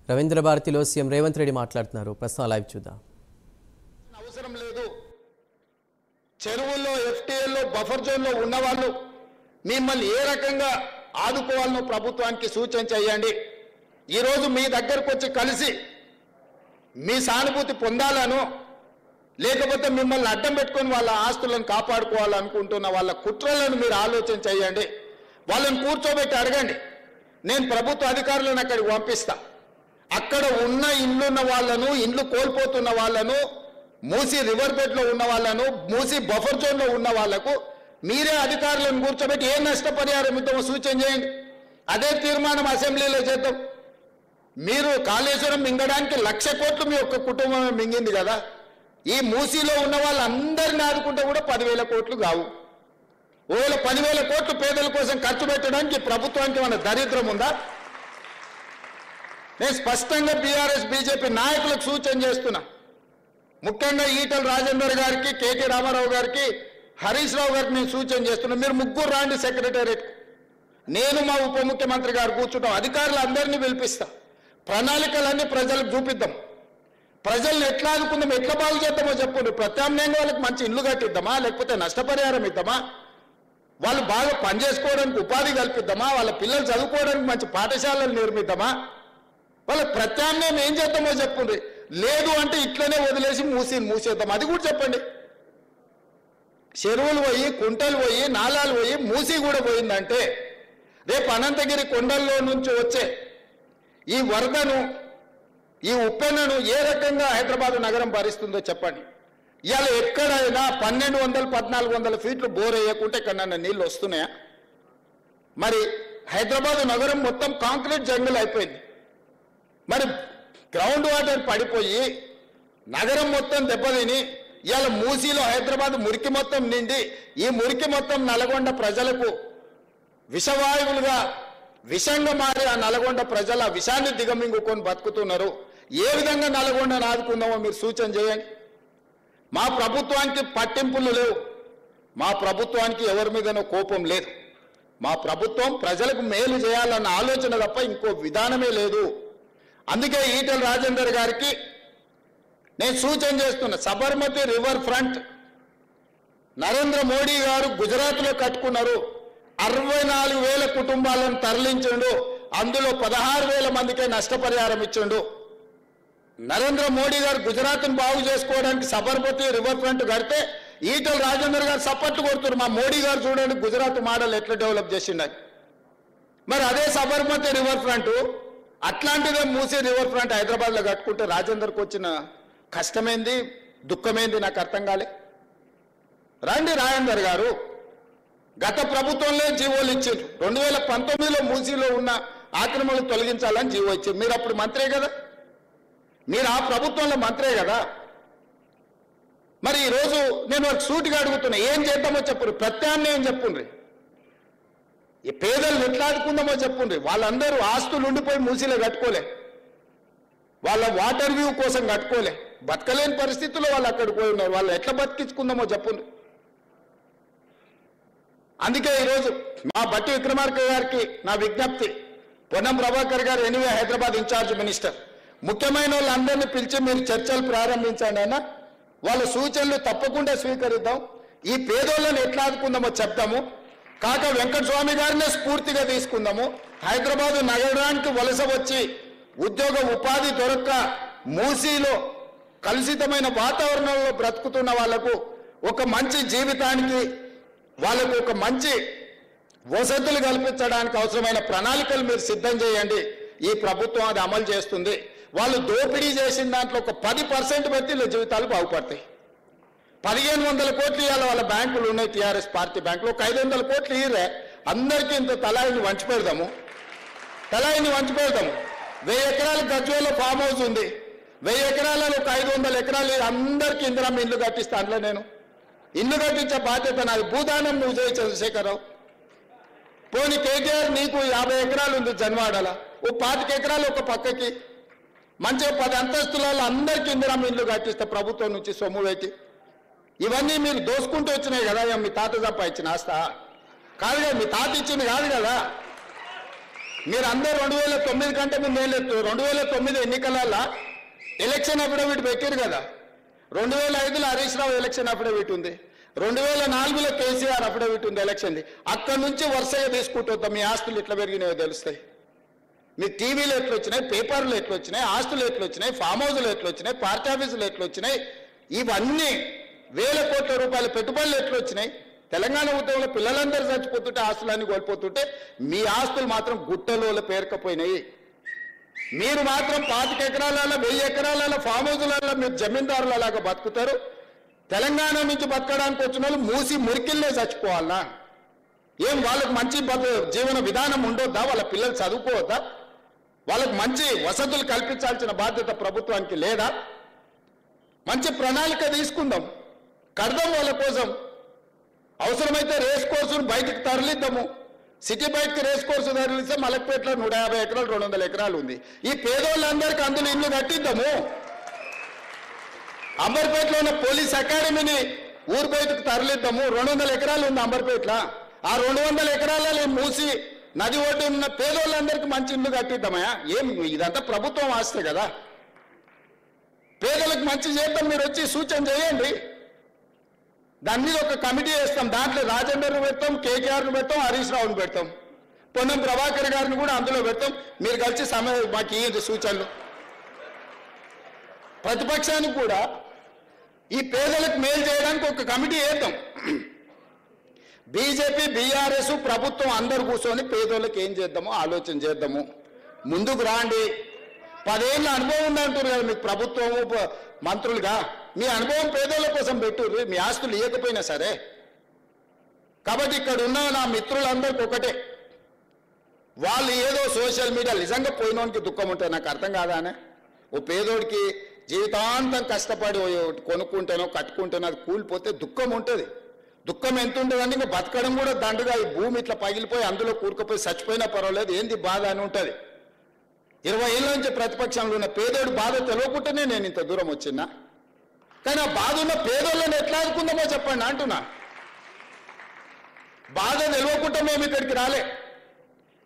రవీంద్ర భారతిలో సీఎం రేవంత్ రెడ్డి మాట్లాడుతున్నారు. ప్రస్తుతం లైవ్ చూద్దాం. అవసరం లేదు. చెరువుల్లో ఎఫ్టీఎల్లో బఫర్ జోన్లో ఉన్నవాళ్ళు మిమ్మల్ని ఏ రకంగా ఆదుకోవాలనో ప్రభుత్వానికి సూచన చేయండి. ఈరోజు మీ దగ్గరకు వచ్చి కలిసి మీ సానుభూతి పొందాలను, లేకపోతే మిమ్మల్ని అడ్డం పెట్టుకొని వాళ్ళ ఆస్తులను కాపాడుకోవాలనుకుంటున్న వాళ్ళ కుట్రలను మీరు ఆలోచన చేయండి. వాళ్ళని కూర్చోబెట్టి అడగండి. నేను ప్రభుత్వ అధికారులను అక్కడికి పంపిస్తా. అక్కడ ఉన్న ఇళ్ళున్న వాళ్ళను, ఇండ్లు కోల్పోతున్న వాళ్ళను, మూసి రివర్ బెడ్లో ఉన్న వాళ్ళను, మూసి బఫర్ జోన్లో ఉన్న వాళ్లకు మీరే అధికారులను కూర్చోబెట్టి ఏ నష్టపరిహారం ఇద్దామో సూచన చేయండి. అదే తీర్మానం అసెంబ్లీలో చేద్దాం. మీరు కాళేశ్వరం మింగడానికి 1,00,000 కోట్లు మీ ఒక్క కుటుంబమే మింగింది కదా. ఈ మూసీలో ఉన్న వాళ్ళందరినీ ఆదుకుంటే కూడా 10,000 కోట్లు కావు. ఒకవేళ 10,000 కోట్లు పేదల కోసం ఖర్చు పెట్టడానికి ప్రభుత్వానికి మన దరిద్రం ఉందా? నేను స్పష్టంగా బీఆర్ఎస్ బీజేపీ నాయకులకు సూచన చేస్తున్నా. ముఖ్యంగా ఈటల రాజేందర్ గారికి, కేటీ రామారావు గారికి, హరీష్ రావు గారికి నేను సూచన చేస్తున్నా. మీరు ముగ్గురు రాండి సెక్రటేరియట్. నేను మా ఉప ముఖ్యమంత్రి గారు కూర్చుంటాం. అధికారులు అందరినీ పిలిపిస్తా. ప్రణాళికలన్నీ ప్రజలకు చూపిద్దాం. ప్రజల్ని ఎట్లా ఆదుకుందాం, ఎట్లా బాగు చేద్దామో చెప్పండి. ప్రత్యామ్నాయంగా వాళ్ళకి మంచి ఇల్లు కట్టిద్దామా, లేకపోతే నష్టపరిహారం ఇద్దామా, వాళ్ళు బాగా పనిచేసుకోవడానికి ఉపాధి కల్పిద్దామా, వాళ్ళ పిల్లలు చదువుకోవడానికి మంచి పాఠశాలలు నిర్మిద్దామా, వాళ్ళకి ప్రత్యామ్నాయం ఏం చేద్దామో చెప్పండి. లేదు అంటే ఇట్లనే వదిలేసి మూసేద్దాం, అది కూడా చెప్పండి. చెరువులు పోయి, కుంటలు పోయి, నాలాలు పోయి, మూసి కూడా పోయిందంటే రేపు అనంతగిరి కొండల్లో నుంచి వచ్చే ఈ వరదను, ఈ ఉప్పెనను ఏ రకంగా హైదరాబాద్ నగరం భరిస్తుందో చెప్పండి. ఇవాళ ఎక్కడైనా 1,200-1,400 ఫీట్లు బోర్ వేయకుంటే ఎక్కడన్నా నీళ్ళు వస్తున్నాయా? మరి హైదరాబాద్ నగరం మొత్తం కాంక్రీట్ జంగిల్ అయిపోయింది. మరి గ్రౌండ్ వాటర్ పడిపోయి నగరం మొత్తం దెబ్బతిని ఇవాళ మూసీలో హైదరాబాద్ మురికి మొత్తం నిండి, ఈ మురికి మొత్తం నల్గొండ ప్రజలకు విషవాయువులుగా విషంగా మారి ఆ నల్గొండ ప్రజల విషాన్ని దిగమింగుకొని బతుకుతున్నారు. ఏ విధంగా నల్గొండను ఆదుకుందామో మీరు సూచన చేయండి. మా ప్రభుత్వానికి పట్టింపులు లేవు. మా ప్రభుత్వానికి ఎవరి మీదనో కోపం లేదు. మా ప్రభుత్వం ప్రజలకు మేలు చేయాలన్న ఆలోచన తప్ప ఇంకో విధానమే లేదు. అందుకే ఈటల రాజేందర్ గారికి నేను సూచన చేస్తున్నా. సబర్మతి రివర్ ఫ్రంట్ నరేంద్ర మోడీ గారు గుజరాత్లో కట్టుకున్నారు. 64,000 కుటుంబాలను తరలించిండు. అందులో 16,000 మందికే నష్టపరిహారం ఇచ్చిండు. నరేంద్ర మోడీ గారు గుజరాత్ను బాగు చేసుకోవడానికి సబర్మతి రివర్ ఫ్రంట్ కడితే ఈటల రాజేందర్ గారు సపోర్ట్ కొడుతున్నారు. మా మోడీ గారు చూడండి గుజరాత్ మోడల్ ఎట్లా డెవలప్ చేసిండని. మరి అదే సబర్మతి రివర్ ఫ్రంట్, అట్లాంటిదే మూసీ రివర్ ఫ్రంట్ హైదరాబాద్లో కట్టుకుంటే రాజేందర్కి వచ్చిన కష్టమేంది, దుఃఖమేంది నాకు అర్థం కాలే. రండి రాజేందర్ గారు, గత ప్రభుత్వంలో జీవోలు ఇచ్చారు. 2019లో మూసీలో ఉన్న ఆక్రమణలు తొలగించాలని జీవో ఇచ్చారు. మీరు అప్పుడు మంత్రే కదా, మీరు ఆ ప్రభుత్వంలో మంత్రే కదా. మరి ఈరోజు నేను ఒక సూటిగా అడుగుతున్నా, ఏం చేద్దామో చెప్పుండ్రి, ప్రత్యామ్నాయం చెప్పుండ్రి. ఈ పేదలు ఎట్లా ఆదుకుందామో చెప్పుండ్రి. వాళ్ళందరూ ఆస్తులు ఉండిపోయి మూసీలో కట్టుకోలే, వాళ్ళ వాటర్ వ్యూ కోసం కట్టుకోలే, బతకలేని పరిస్థితుల్లో వాళ్ళు అక్కడికి పోయి ఉన్నారు. వాళ్ళు ఎట్లా బతికించుకుందామో చెప్పుండ్రి. అందుకే ఈరోజు మా బట్టి విక్రమార్క గారికి నా విజ్ఞప్తి, పొన్నం ప్రభాకర్ గారు ఎనివే హైదరాబాద్ ఇన్ఛార్జ్ మినిస్టర్, ముఖ్యమైన వాళ్ళందరినీ పిలిచి మీరు చర్చలు ప్రారంభించండి అయినా వాళ్ళ సూచనలు తప్పకుండా స్వీకరిద్దాం. ఈ పేదోళ్ళని ఎట్లా ఆదుకుందామో చెప్తాము. కాక వెంకటస్వామి గారినే స్ఫూర్తిగా తీసుకుందాము. హైదరాబాద్ నగరానికి వలస వచ్చి ఉద్యోగ ఉపాధి దొరక్క మూసీలో కలుషితమైన వాతావరణంలో బ్రతుకుతున్న వాళ్లకు ఒక మంచి జీవితానికి, వాళ్ళకు ఒక మంచి వసతులు కల్పించడానికి అవసరమైన ప్రణాళికలు మీరు సిద్ధం చేయండి. ఈ ప్రభుత్వం అది అమలు చేస్తుంది. వాళ్ళు దోపిడీ చేసిన దాంట్లో ఒక 10% పెడితే వీళ్ళ జీవితాలు బాగుపడతాయి. 1,500 కోట్లు ఇవ్వాలి వాళ్ళ బ్యాంకులు ఉన్నాయి, టీఆర్ఎస్ పార్టీ బ్యాంకులు. ఒక 500 కోట్లు ఇయ్యరే, అందరికీ ఇంత తలాయిని వంచిపెడదాము. 1000 ఎకరాలు గజ్వేల్లో ఫామ్ హౌస్ ఉంది. 1000 ఎకరాలలో ఒక 500 ఎకరాలు అందరికీ ఇందిరమ్మ ఇల్లు కట్టిస్తా. అందులో నేను ఇల్లు కట్టించే బాధ్యత నాది. భూదానం నువ్వు చేయి చంద్రశేఖరరావు. పోనీ కేటీఆర్ నీకు 50 ఎకరాలు ఉంది జన్వాడల, ఓ 25 ఎకరాలు ఒక పక్కకి మంచిగా 10 అంతస్తులలో అందరికీ ఇందిరమ్మ ఇల్లు కట్టిస్తా ప్రభుత్వం నుంచి సొమ్ము పెట్టి. ఇవన్నీ మీరు దోసుకుంటూ వచ్చినాయి కదా, మీ తాత సంపాదించిన ఆస్తా కాదు కదా, మీ తాత ఇచ్చింది కాదు కదా. మీరు అందరూ 2009 కంటే ముందు ఏం లేదు. 2009 ఎన్నికలలో ఎలక్షన్ అఫిడవిట్ పెట్టారు కదా. 2005లో హరీష్ రావు ఎలక్షన్ అఫిడవిట్ ఉంది. 2004లో కేసీఆర్ అఫిడవిట్ ఉంది ఎలక్షన్ది. అక్కడి నుంచి వరుసగా తీసుకుంటూ వద్దాం. మీ ఆస్తులు ఎట్లా పెరిగినాయో తెలుస్తాయి. మీ టీవీలు ఎట్లా వచ్చినాయి, పేపర్లు ఎట్లా వచ్చినాయి, ఆస్తులు ఎట్లా వచ్చినాయి, ఫామ్ హౌస్లు ఎట్లా వచ్చినాయి, పార్టీ ఆఫీసులు ఎట్లా వచ్చినాయి, ఇవన్నీ వేల కోట్ల రూపాయల పెట్టుబడులు ఎట్లా వచ్చినాయి. తెలంగాణ ఉద్యమంలో పిల్లలందరూ చచ్చిపోతుంటే ఆస్తులన్నీ కోల్పోతుంటే మీ ఆస్తులు మాత్రం గుట్టలో పేరుకపోయినాయి. మీరు మాత్రం 25 ఎకరాలలో 1000 ఎకరాలలో ఫామ్ హౌస్లలో మీరు జమీందారులలాగా బతుకుతారు. తెలంగాణ నుంచి బతకడానికి వచ్చిన వాళ్ళు మూసి మురికిల్లే చచ్చిపోవాలనా? ఏం వాళ్ళకు మంచి జీవన విధానం ఉండొద్దా? వాళ్ళ పిల్లలు చదువుకోవద్దా? వాళ్ళకు మంచి వసతులు కల్పించాల్సిన బాధ్యత ప్రభుత్వానికి లేదా? మంచి ప్రణాళిక తీసుకుందాం, కడదాం వాళ్ళ కోసం. అవసరమైతే రేస్ కోర్సును బయటకు తరలిద్దాము. సిటీ బయటకు రేస్ కోర్సు తరలిస్తే మలక్పేటలో 150 ఎకరాలు 200 ఎకరాలు ఉంది. ఈ పేదోళ్ళందరికీ అందులో ఇల్లు కట్టిద్దాము. అంబర్పేటలో ఉన్న పోలీస్ అకాడమీని ఊరు బయటకు తరలిద్దాము. 200 ఎకరాలు ఉంది అంబర్పేటలో. ఆ 200 ఎకరాలలో మూసి నది ఒడ్డు ఉన్న పేదోళ్ళందరికీ మంచి ఇల్లు కట్టిద్దామయ్యా. ఏం ఇదంతా ప్రభుత్వం ఆస్తే కదా. పేదలకు మంచి చేద్దాం, మీరు వచ్చి సూచన చేయండి. దాని మీద ఒక కమిటీ వేస్తాం. దాంట్లో రాజేందర్ను పెడతాం, కేటీఆర్ను పెడతాం, హరీష్ రావును పెడతాం, పొన్నం ప్రభాకర్ గారిని కూడా అందులో పెడతాం. మీరు కలిసి మాకు ఈ సూచనలు. ప్రతిపక్షానికి కూడా ఈ పేదలకు మేలు చేయడానికి ఒక కమిటీ వేద్దాం. బీజేపీ, బీఆర్ఎస్, ప్రభుత్వం అందరు కూర్చొని పేదోళ్ళకి ఏం చేద్దామో ఆలోచన చేద్దాము. ముందుకు రాండి. 10 ఏళ్ళ అనుభవం ఉందంటారు కదా మీకు ప్రభుత్వము, మంత్రులుగా. మీ అనుభవం పేదోళ్ళ కోసం పెట్టుర్రు, మీ ఆస్తులు ఇవ్వకపోయినా సరే. కాబట్టి ఇక్కడ ఉన్న నా మిత్రులందరికీ ఒకటే, వాళ్ళు ఏదో సోషల్ మీడియా నిజంగా పోయినోనికి దుఃఖం ఉంటుంది. నాకు అర్థం కాదానే. ఓ పేదోడికి జీవితాంతం కష్టపడి కొనుక్కుంటేనో కట్టుకుంటేనో అది కూలిపోతే దుఃఖం ఉంటుంది. దుఃఖం ఎంత ఉంటుందంటే ఇంకా బతకడం కూడా దండుగా. ఈ భూమి ఇట్లా పగిలిపోయి అందులో కూరుకుపోయి చచ్చిపోయినా పర్వాలేదు, ఏంది బాధ అని ఉంటుంది. 20 ఏళ్ళ నుంచి ప్రతిపక్షంలో ఉన్న పేదోడు బాధ తెలియకుండానే నేను ఇంత దూరం వచ్చినా. కానీ ఆ బాధ ఉన్న పేదోళ్ళని ఎట్లా ఆదుకుందామో చెప్పండి అంటున్నా. బాధ తెలియకుండా మేము ఇక్కడికి రాలే.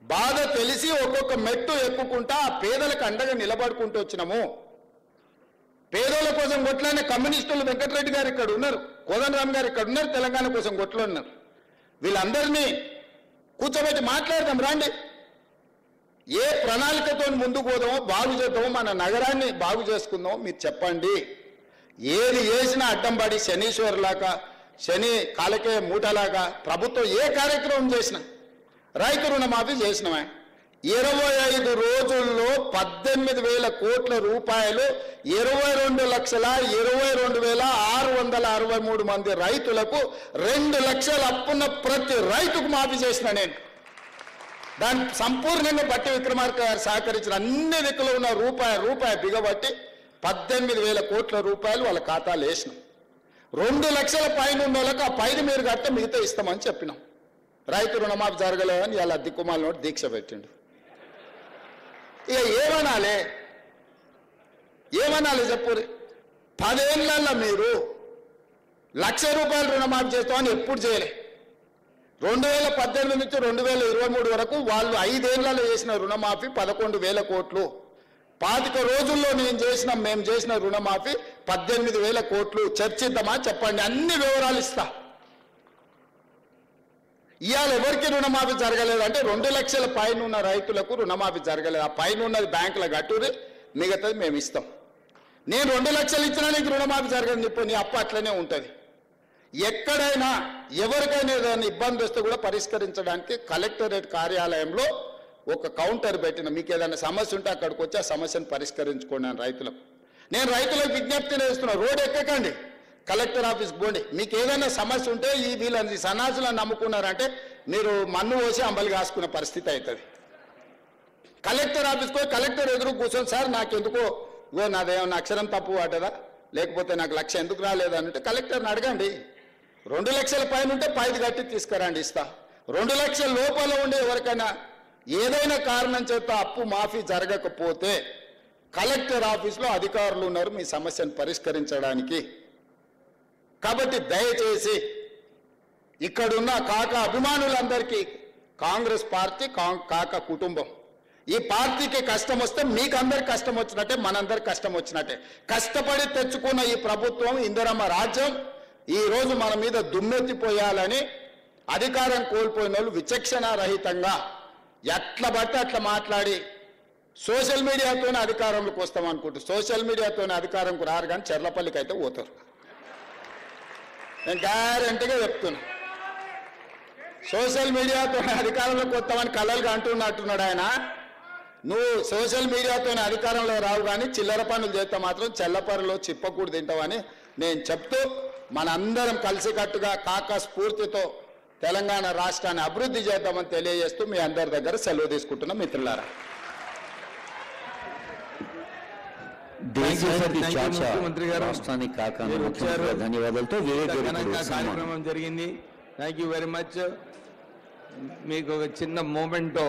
బాధ తెలిసి ఒక్కొక్క మెట్టు ఎక్కుకుంటా ఆ పేదలకు అండగా నిలబడుకుంటూ వచ్చినాము. పేదోళ్ళ కోసం కొట్లానే కమ్యూనిస్టులు వెంకటరెడ్డి గారు ఇక్కడ ఉన్నారు, కోదండరామ్ గారు ఇక్కడ ఉన్నారు, తెలంగాణ కోసం కొట్లు ఉన్నారు. వీళ్ళందరినీ కూర్చోబెట్టి మాట్లాడదాం రండి. ఏ ప్రణాళికతో ముందుకు పోదామో, బాగు చేద్దామో, మన నగరాన్ని బాగు చేసుకుందామో మీరు చెప్పండి. ఏది చేసినా అడ్డం పడి శనీశ్వరులాగా, శని కాలకే మూటలాగా ప్రభుత్వం ఏ కార్యక్రమం చేసినా, రైతు రుణమాఫీ చేసినవా 25 రోజుల్లో 18,000 కోట్ల రూపాయలు 22,22,663 మంది రైతులకు 2 లక్షల అప్పున్న ప్రతి రైతుకు మాఫీ చేసిన నేను. దాన్ని సంపూర్ణంగా బట్టి విక్రమార్క గారు సహకరించిన అన్ని దిక్కులో ఉన్న రూపాయి బిగబట్టి 18,000 కోట్ల రూపాయలు వాళ్ళ ఖాతాలు వేసినాం. 2 లక్షల పైన ఉన్న వాళ్ళకి ఆ పైన మీరు కడితే మిగతా ఇస్తామని చెప్పినాం. రైతు రుణమాఫీ జరగలేదని ఇలా దిక్కుమాల నోటి దీక్ష పెట్టిండు. ఇక ఏమనాలి చెప్పు. 10 ఏళ్ళల్లో మీరు 1,00,000 రూపాయలు రుణమాఫీ చేస్తామని ఎప్పుడు చేయలే. 2018 నుంచి 2023 వరకు వాళ్ళు 5 ఏళ్లలో చేసిన రుణమాఫీ 11,000 కోట్లు. 25 రోజుల్లో మేము చేసిన రుణమాఫీ 18,000 కోట్లు. చర్చిద్దామా చెప్పండి, అన్ని వివరాలు ఇస్తా. ఇవాళ ఎవరికి రుణమాఫీ జరగలేదు అంటే 2 లక్షల పైన ఉన్న రైతులకు రుణమాఫీ జరగలేదు. ఆ పైన ఉన్నది బ్యాంకుల గట్టురి, మిగతాది మేము ఇస్తాం. నేను 2 లక్షలు ఇచ్చినా నీకు రుణమాఫీ జరగదని చెప్పి నీ అప్పు అట్లనే ఉంటుంది. ఎక్కడైనా ఎవరికైనా ఏదైనా ఇబ్బంది వస్తే కూడా పరిష్కరించడానికి కలెక్టరేట్ కార్యాలయంలో ఒక కౌంటర్ పెట్టిన. మీకు ఏదైనా సమస్య ఉంటే అక్కడికి వచ్చి ఆ సమస్యను పరిష్కరించుకోండి అని రైతులకు. నేను రైతులకు విజ్ఞప్తి చేస్తున్నా, రోడ్ ఎక్కకండి, కలెక్టర్ ఆఫీస్కి పోండి. మీకు ఏదైనా సమస్య ఉంటే వీళ్ళని సన్నాసులను నమ్ముకున్నారంటే మీరు మన్ను పోసి అంబలి కాసుకునే పరిస్థితి అవుతుంది. కలెక్టర్ ఆఫీస్కి పోయి కలెక్టర్ ఎదురు కూర్చొని, సార్ నాకెందుకో నాదేమన్నా అక్షరం తప్పు పడ్డదా, లేకపోతే నాకు 1,00,000 ఎందుకు రాలేదంటే కలెక్టర్ని అడగండి. 2 లక్షల పైన ఉంటే 5 కట్టి తీసుకురండి, ఇస్తా. 2 లక్షల లోపల ఉండే ఎవరికైనా ఏదైనా కారణం చేత అప్పు మాఫీ జరగకపోతే కలెక్టర్ ఆఫీస్లో అధికారులు ఉన్నారు మీ సమస్యను పరిష్కరించడానికి. కాబట్టి దయచేసి ఇక్కడున్న కాక అభిమానులందరికీ కాంగ్రెస్ పార్టీ, కాక కుటుంబం ఈ పార్టీకి కష్టం వస్తే మీకు అందరికి కష్టం వచ్చినట్టే, మనందరికి కష్టం వచ్చినట్టే. కష్టపడి తెచ్చుకున్న ఈ ప్రభుత్వం, ఇందిరమ్మ రాజ్యం ఈ రోజు మన మీద దుమ్మెత్తిపోయాలని అధికారం కోల్పోయిన వాళ్ళు విచక్షణ రహితంగా ఎట్లా పడితే అట్లా మాట్లాడి సోషల్ మీడియాతోనే అధికారంలోకి వస్తాం అనుకుంటూ సోషల్ మీడియాతోనే అధికారంకు రారు, కానీ చెర్లపల్లికి అయితే పోతారు. నేను గ్యారంటీగా చెప్తున్నా. సోషల్ మీడియాతోనే అధికారంలోకి వస్తామని కలలుగా అంటున్నట్టున్నాడు ఆయన. నువ్వు సోషల్ మీడియాతోనే అధికారంలో రావు, కానీ చిల్లర పనులు చేస్తే మాత్రం చెల్లపరలో చిప్పకూడు తింటావని నేను చెప్తూ, మనందరం కలిసికట్టుగా కాక స్ఫూర్తితో తెలంగాణ రాష్ట్రాన్ని అభివృద్ధి చేద్దామని తెలియజేస్తూ మీ అందరి దగ్గర సెలవు తీసుకుంటున్న మిత్రులారా. ముఖ్యమంత్రి గారు రాష్ట్రానికి కాక ధన్యవాదాలతో కార్యక్రమం జరిగింది. Thank you very much. మీకు ఒక చిన్న మూమెంటో